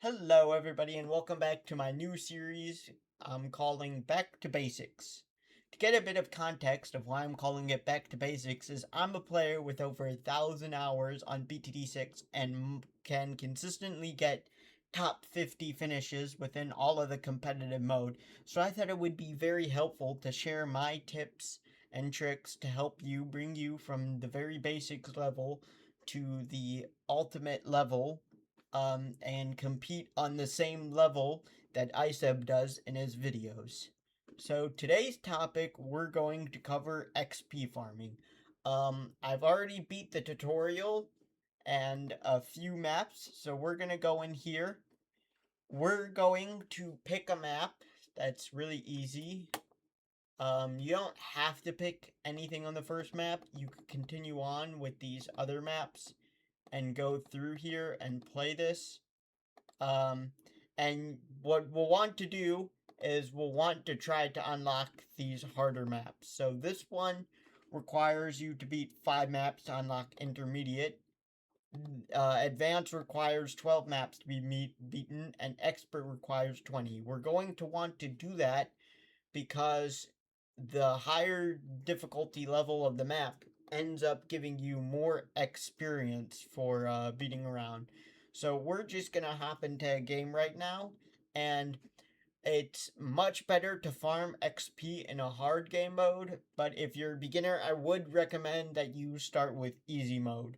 Hello, everybody, and welcome back to my new series I'm calling Back to Basics. To get a bit of context of why I'm calling it Back to Basics is I'm a player with over 1,000 hours on btd6 and can consistently get top 50 finishes within all of the competitive mode, so I thought it would be very helpful to share my tips and tricks to help you bring you from the very basics level to the ultimate level and compete on the same level that ISEB does in his videos. So today's topic, we're going to cover XP farming. I've already beat the tutorial and a few maps, so we're gonna go in here. We're going to pick a map that's really easy. You don't have to pick anything on the first map. You can continue on with these other maps and go through here and play this. Um, and what we'll want to do is we'll want to try to unlock these harder maps. So this one requires you to beat 5 maps to unlock intermediate. Advanced requires 12 maps to be beaten, and expert requires 20. We're going to want to do that because the higher difficulty level of the map ends up giving you more experience for beating around. So we're just gonna hop into a game right now, and it's much better to farm XP in a hard game mode, but if you're a beginner, I would recommend that you start with easy mode.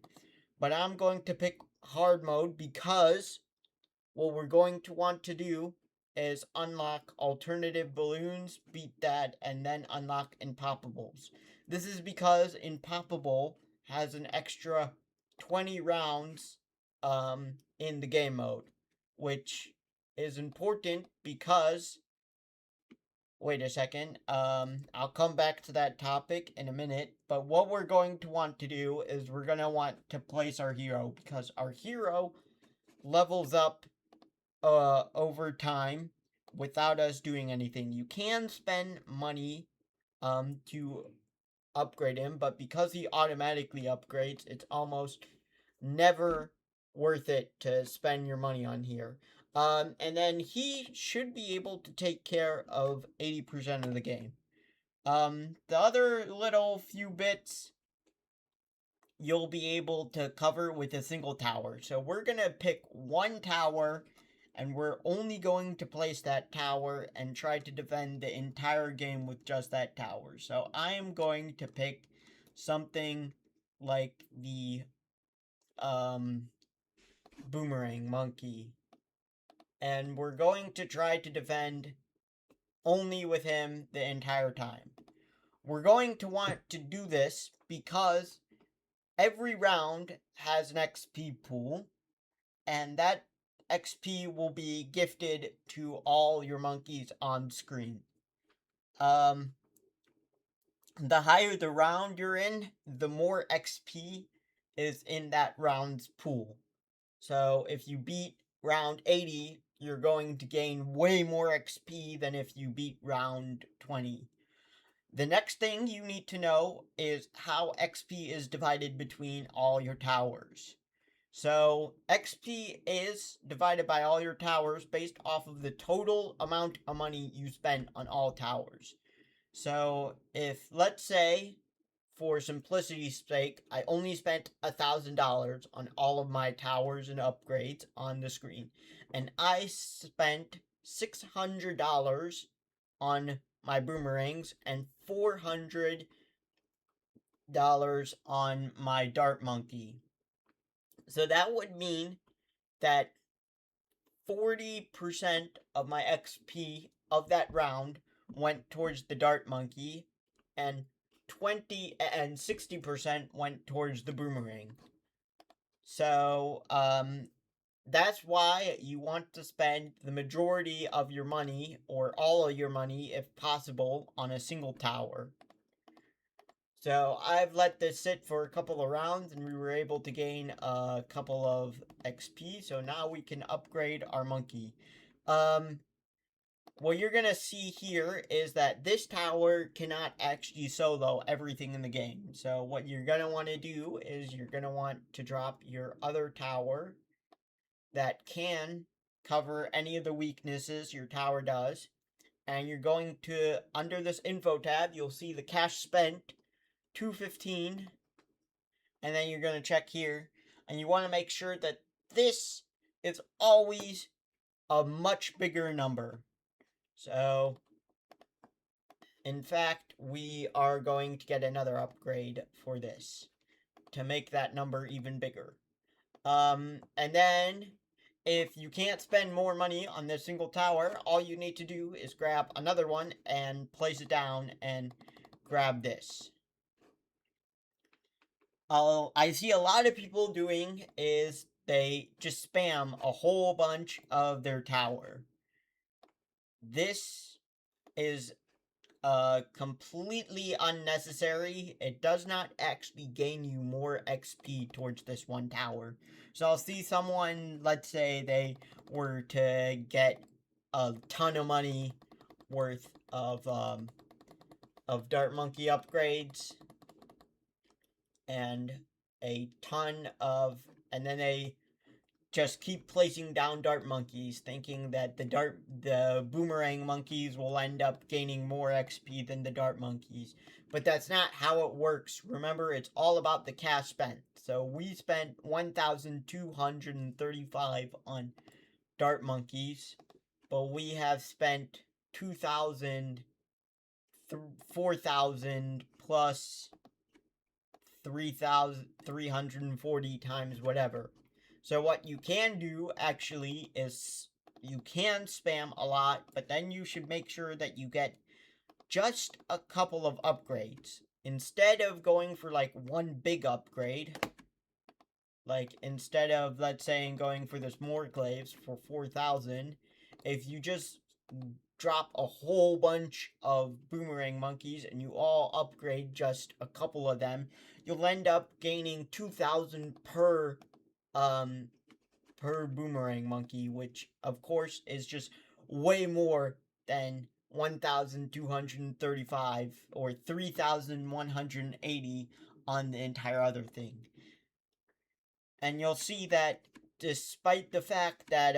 But I'm going to pick hard mode because what we're going to want to do is unlock alternative balloons, beat that, and then unlock Impoppables. This is because Impoppable has an extra 20 rounds in the game mode, which is important because wait a second. I'll come back to that topic in a minute. But what we're going to want to do is we're going to want to place our hero because our hero levels up over time without us doing anything. You can spend money to upgrade him, but because he automatically upgrades, it's almost never worth it to spend your money on here. And then he should be able to take care of 80% of the game. The other little few bits you'll be able to cover with a single tower. So we're going to pick one tower, and we're only going to place that tower and try to defend the entire game with just that tower. So I am going to pick something like the boomerang monkey, and we're going to try to defend only with him the entire time. We're going to want to do this because every round has an XP pool, and that XP will be gifted to all your monkeys on screen. The higher the round you're in, the more XP is in that round's pool. So if you beat round 80, you're going to gain way more XP than if you beat round 20. The next thing you need to know is how XP is divided between all your towers. So XP is divided by all your towers based off of the total amount of money you spent on all towers. So if, let's say, for simplicity's sake, I only spent $1,000 on all of my towers and upgrades on the screen, and I spent $600 on my boomerangs and $400 on my dart monkey. So that would mean that 40% of my XP of that round went towards the dart monkey, and 60% went towards the boomerang. So, that's why you want to spend the majority of your money, or all of your money if possible, on a single tower. So I've let this sit for a couple of rounds, and we were able to gain a couple of XP. So now we can upgrade our monkey. What you're gonna see here is that this tower cannot actually solo everything in the game. So what you're gonna want to do is you're gonna want to drop your other tower that can cover any of the weaknesses your tower does. And you're going to, under this info tab, you'll see the cash spent, 215. And then you're going to check here. And you want to make sure that this is always a much bigger number. So, in fact, we are going to get another upgrade for this to make that number even bigger. And then, if you can't spend more money on this single tower, all you need to do is grab another one and place it down and grab this. I see a lot of people doing is they just spam a whole bunch of their tower. This is completely unnecessary. It does not actually gain you more XP towards this one tower. So I'll see someone, let's say they were to get a ton of money worth of Dart Monkey upgrades and a ton of, and then they just keep placing down dart monkeys, thinking that the boomerang monkeys will end up gaining more XP than the dart monkeys. But that's not how it works. Remember, it's all about the cash spent. So we spent 1,235 on dart monkeys, but we have spent 2,000, 4,000 plus 3,340 times whatever. So what you can do actually is you can spam a lot, but then you should make sure that you get just a couple of upgrades. Instead of going for like one big upgrade, like instead of, let's say, going for this Morglaives for 4,000, if you just drop a whole bunch of boomerang monkeys and you all upgrade just a couple of them, you'll end up gaining 2,000 per boomerang monkey, which of course is just way more than 1,235 or 3,180 on the entire other thing. And you'll see that despite the fact that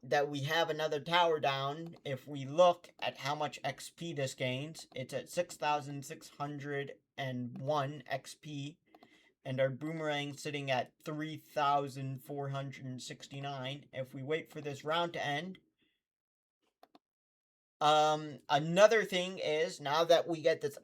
that we have another tower down, if we look at how much XP this gains, it's at 6,601 XP, and our boomerang sitting at 3,469. If we wait for this round to end, another thing is, now that we get this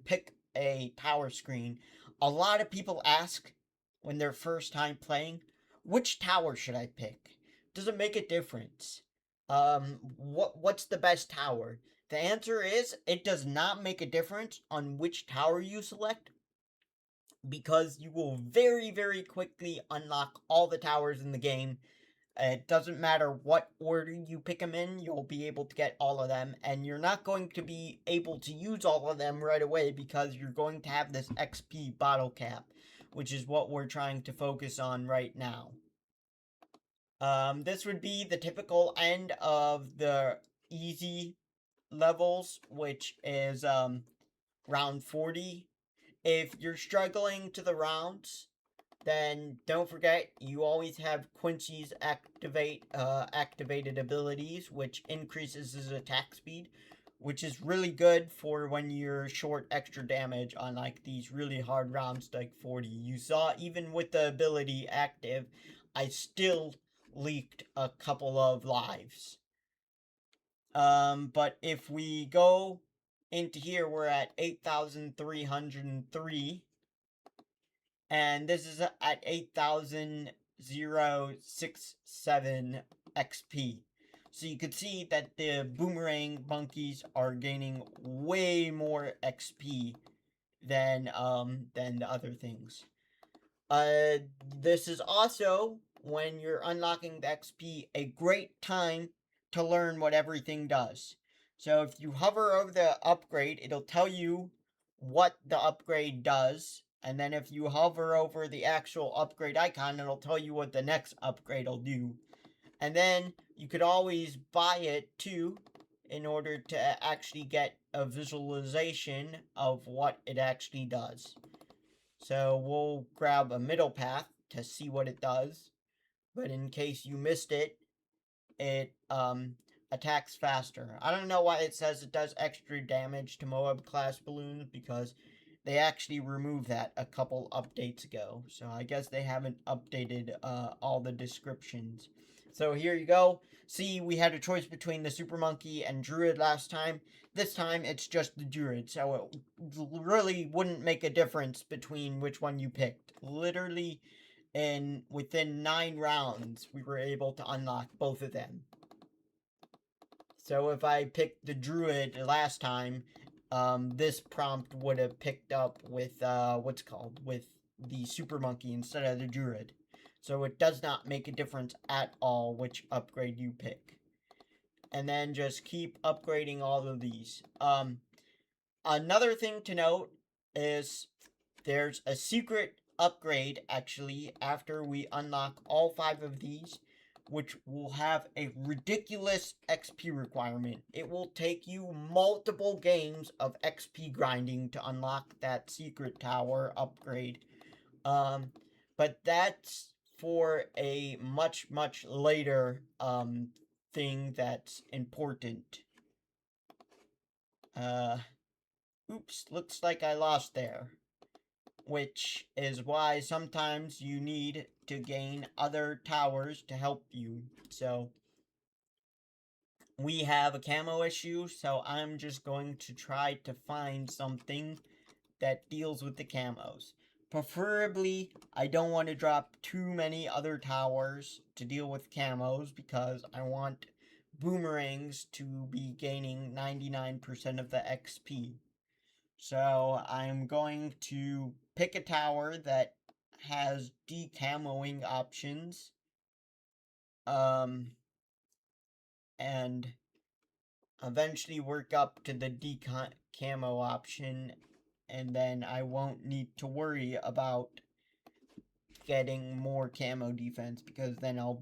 pick a tower screen, a lot of people ask when they're first time playing, which tower should I pick? Does it make a difference? What's the best tower? The answer is, it does not make a difference on which tower you select, because you will very, very quickly unlock all the towers in the game. It doesn't matter what order you pick them in, you'll be able to get all of them, and you're not going to be able to use all of them right away because you're going to have this XP bottle cap, which is what we're trying to focus on right now. This would be the typical end of the easy levels, which is round 40. If you're struggling to the rounds, then don't forget you always have Quincy's activated abilities, which increases his attack speed, which is really good for when you're short extra damage on like these really hard rounds like 40. You saw even with the ability active, I still leaked a couple of lives. But if we go into here, we're at 8,303. And this is at 8,067 XP. So you can see that the boomerang monkeys are gaining way more XP than the other things. This is also, when you're unlocking the XP, a great time to learn what everything does. So if you hover over the upgrade, it'll tell you what the upgrade does. And then if you hover over the actual upgrade icon, it'll tell you what the next upgrade will do. And then you could always buy it too, in order to actually get a visualization of what it actually does. So we'll grab a middle path to see what it does. but in case you missed it, it attacks faster. I don't know why it says it does extra damage to Moab class balloons, because they actually removed that a couple updates ago. So I guess they haven't updated all the descriptions. So here you go. See, we had a choice between the Super Monkey and Druid last time. This time it's just the Druid, so it really wouldn't make a difference between which one you picked. Literally, within 9 rounds, we were able to unlock both of them. So if I picked the Druid last time, this prompt would have picked up with with the Super Monkey instead of the Druid. So it does not make a difference at all which upgrade you pick. And then just keep upgrading all of these. Another thing to note is there's a secret upgrade actually after we unlock all 5 of these, which will have a ridiculous XP requirement. It will take you multiple games of XP grinding to unlock that secret tower upgrade. But that's for a much later thing that's important. Oops, looks like I lost there. Which is why sometimes you need to gain other towers to help you. So we have a camo issue, so I'm just going to try to find something that deals with the camos. Preferably, I don't want to drop too many other towers to deal with camos, because I want boomerangs to be gaining 99% of the XP. So I'm going to pick a tower that has decamoing options. And eventually work up to the decamo option, and then I won't need to worry about getting more camo defense, because then our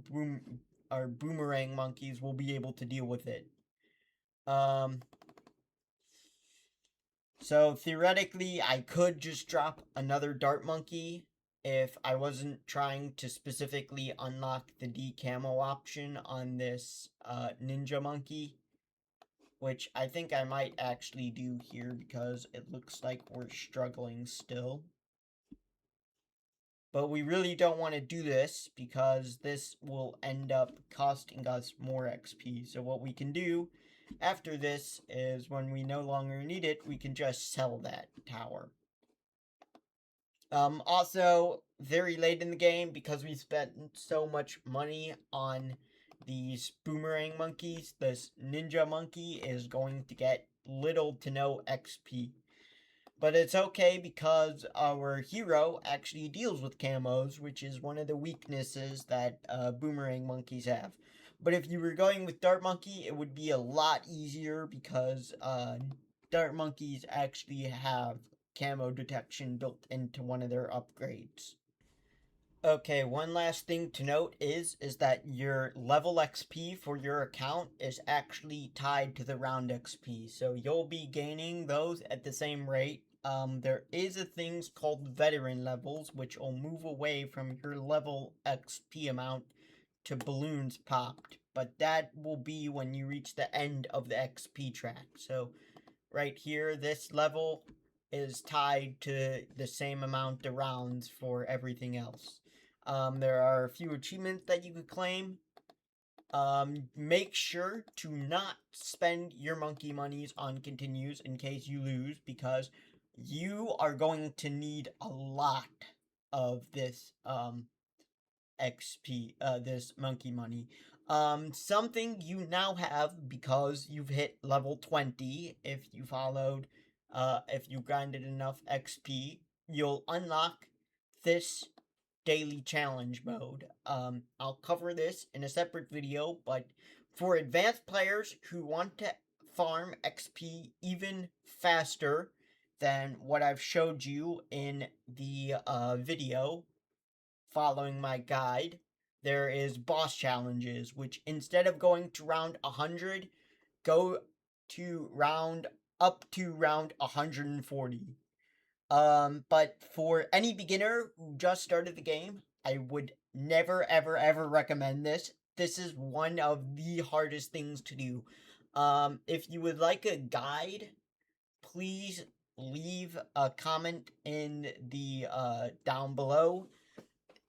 boomerang monkeys will be able to deal with it. So theoretically, I could just drop another dart monkey if I wasn't trying to specifically unlock the decamo option on this ninja monkey, which I think I might actually do here because it looks like we're struggling still. But we really don't want to do this, because this will end up costing us more XP. So what we can do after this is, when we no longer need it, we can just sell that tower. Also, very late in the game, because we spent so much money on these boomerang monkeys, this ninja monkey is going to get little to no XP. But it's okay, because our hero actually deals with camos, which is one of the weaknesses that boomerang monkeys have. But if you were going with dart monkey, it would be a lot easier, because dart monkeys actually have camo detection built into one of their upgrades. Okay, one last thing to note is that your level XP for your account is actually tied to the round XP, so you'll be gaining those at the same rate. There is a thing called veteran levels, which will move away from your level XP amount to balloons popped, but that will be when you reach the end of the XP track. So right here, this level is tied to the same amount of rounds for everything else. There are a few achievements that you could claim. Make sure to not spend your monkey monies on continues in case you lose, because you are going to need a lot of this XP, this monkey money. Something you now have, because you've hit level 20, if you grinded enough XP, you'll unlock this daily challenge mode. I'll cover this in a separate video, but for advanced players who want to farm XP even faster than what I've showed you in the video following my guide, there is boss challenges, which instead of going to round 100, go to up to round 140. But for any beginner who just started the game, I would never, ever, ever recommend this. This is one of the hardest things to do. If you would like a guide, please leave a comment in the down below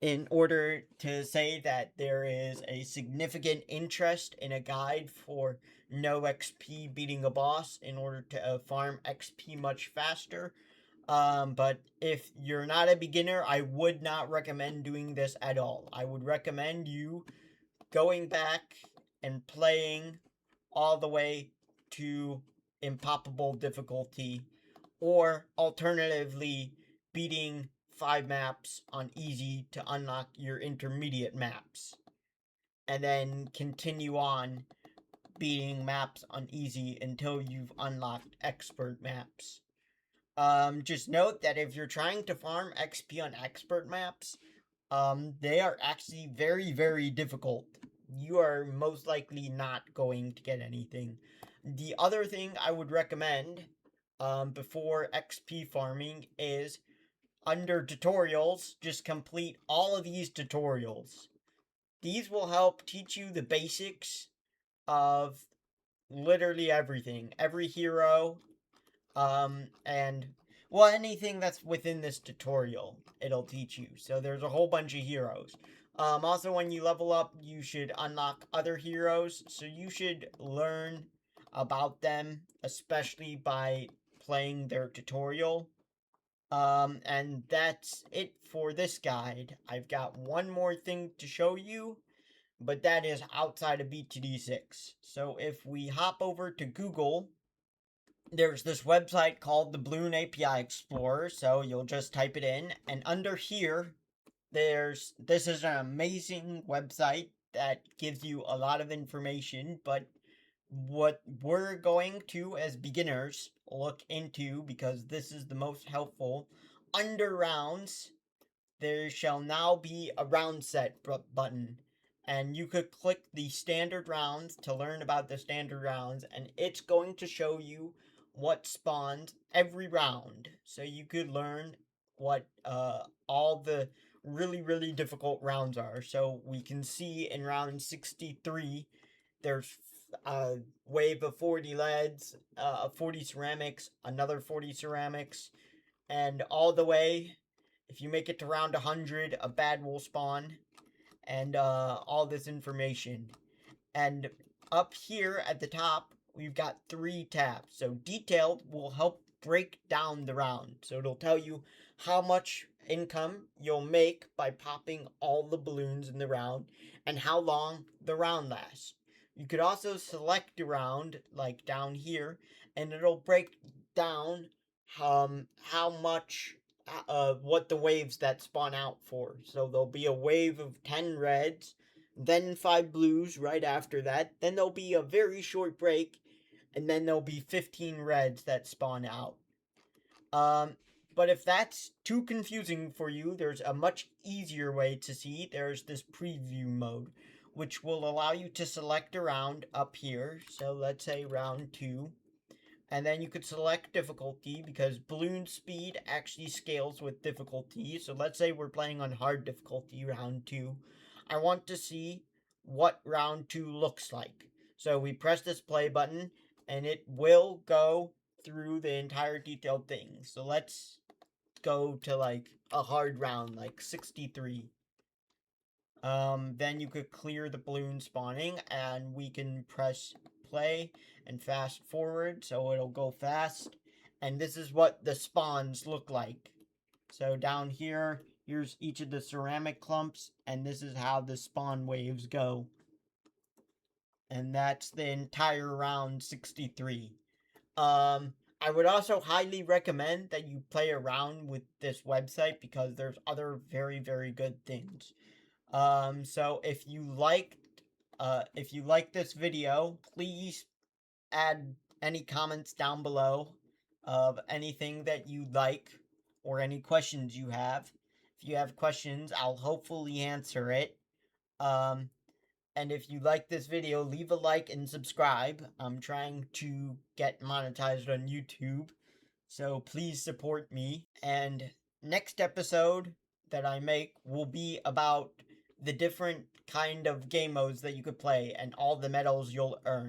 in order to say that there is a significant interest in a guide for no XP beating a boss in order to farm XP much faster. But if you're not a beginner, I would not recommend doing this at all. I would recommend you going back and playing all the way to impossible difficulty, or alternatively, beating 5 maps on easy to unlock your intermediate maps, and then continue on beating maps on easy until you've unlocked expert maps. Just note that if you're trying to farm XP on expert maps, they are actually very, very difficult. You are most likely not going to get anything. The other thing I would recommend, before XP farming is under tutorials, just complete all of these tutorials. These will help teach you the basics of literally everything. Every hero, and well, anything that's within this tutorial, it'll teach you. So there's a whole bunch of heroes. Also, when you level up, you should unlock other heroes, so you should learn about them, especially by playing their tutorial. And that's it for this guide. I've got one more thing to show you, but that is outside of btd6. So if we hop over to Google, there's this website called the Balloon API Explorer, so you'll just type it in, and under here, this is an amazing website that gives you a lot of information, but what we're going to, as beginners, look into, because this is the most helpful, under rounds, there shall now be a round set button, and you could click the standard rounds to learn about the standard rounds, and it's going to show you what spawns every round, so you could learn what all the really, really difficult rounds are. So we can see in round 63 there's a wave of 40 leads, 40 ceramics, another 40 ceramics, and all the way, if you make it to round 100, a bad will spawn, and all this information. And up here at the top, we've got 3 tabs. So detailed will help break down the round. So it'll tell you how much income you'll make by popping all the balloons in the round and how long the round lasts. You could also select a round, like down here, and it'll break down how much what the waves that spawn out for. So there'll be a wave of 10 reds, then 5 blues right after that. Then there'll be a very short break, and then there'll be 15 reds that spawn out. But if that's too confusing for you, there's a much easier way to see. There's this preview mode, which will allow you to select a round up here. So let's say round 2. And then you could select difficulty, because balloon speed actually scales with difficulty. So let's say we're playing on hard difficulty round 2. I want to see what round 2 looks like. So we press this play button, and it will go through the entire detailed thing. So let's go to like a hard round, like 63. Then you could clear the balloon spawning, and we can press play and fast forward, so it'll go fast. And this is what the spawns look like. So down here, here's each of the ceramic clumps, and this is how the spawn waves go. And that's the entire round 63. I would also highly recommend that you play around with this website, because there's other very, very good things. So if you liked this video, please add any comments down below of anything that you like or any questions you have. If you have questions, I'll hopefully answer it. And if you like this video, leave a like and subscribe. I'm trying to get monetized on YouTube, so please support me. And next episode, that I make will be about the different kind of game modes that you could play and all the medals you'll earn.